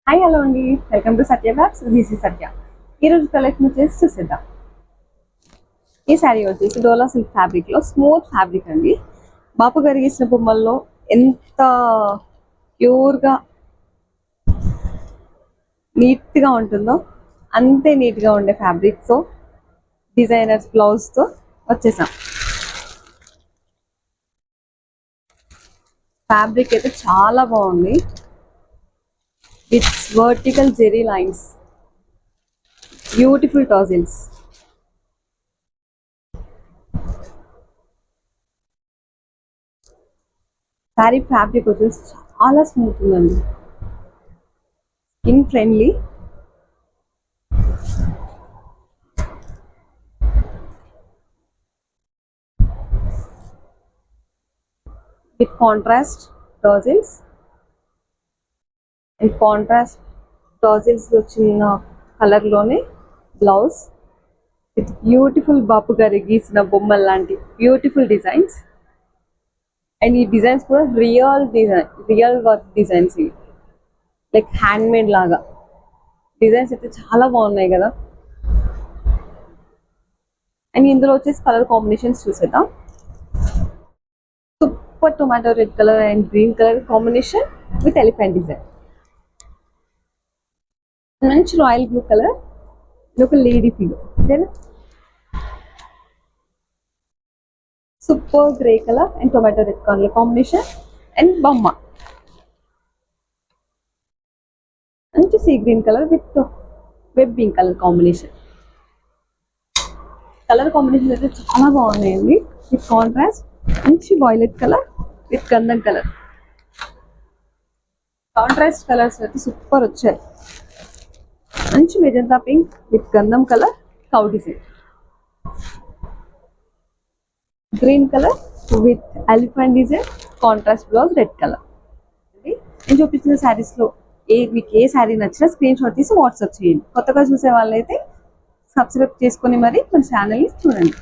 Hi hello అండి, welcome to Satya Fabs. This is Satya. ఈరోజు collection వచ్చేసి చూసేద్దాం. ఈ శారీ వచ్చేసి డోలా సిల్క్ ఫ్యాబ్రిక్ లో స్మూత్ ఫ్యాబ్రిక్ అండి. బాపు గారు గీసిన బొమ్మల్లో ఎంత ప్యూర్ గా నీట్ గా ఉంటుందో అంతే నీట్ గా ఉండే ఫ్యాబ్రిక్ తో డిజైనర్స్ బ్లౌజ్ తో వచ్చేసాం. ఫ్యాబ్రిక్ అయితే చాలా బాగుంది. With vertical zari lines, beautiful tassels. Sari fabric వచ్చేసి చాలా స్మూత్ ఉందండి, skin friendly. With contrast tassels and contrast tassels వచ్చిన కలర్ లోనే బ్లౌజ్ విత్ బ్యూటిఫుల్ బాపు గారి గీసిన బొమ్మల్ లాంటి బ్యూటిఫుల్ డిజైన్స్. అండ్ ఈ డిజైన్స్ కూడా రియల్ వర్క్ డిజైన్స్, ఇవి లైక్ హ్యాండ్ మేడ్ లాగా డిజైన్స్ అయితే చాలా బాగున్నాయి కదా. అండ్ ఇందులో వచ్చేసి కలర్ కాంబినేషన్స్ చూసేద్దాం. Super tomato red colour and green colour combination with elephant design. మంచి రాయల్ బ్లూ కలర్, ఇది ఒక lady figure. Then super grey colour and tomato red colour combination and బొమ్మ. మంచి sea green colour with webbing colour combination. Colour combination అయితే చాలా బాగున్నాయండి. With contrast మంచి violet colour with గంధం కలర్. కాంట్రాస్ట్ కలర్స్ అయితే సూపర్ వచ్చాయి. మంచి మెజంతా పింక్ విత్ గంధం colour cow design. Green colour with elephant design, contrast blouse red colour. నేను చూపించిన శారీస్ లో మీకు ఏ శారీ నచ్చినా స్క్రీన్ షాట్ తీసి వాట్సాప్ చేయండి. కొత్తగా చూసే వాళ్ళైతే సబ్స్క్రైబ్ చేసుకొని మరి మన ఛానల్ని చూడండి.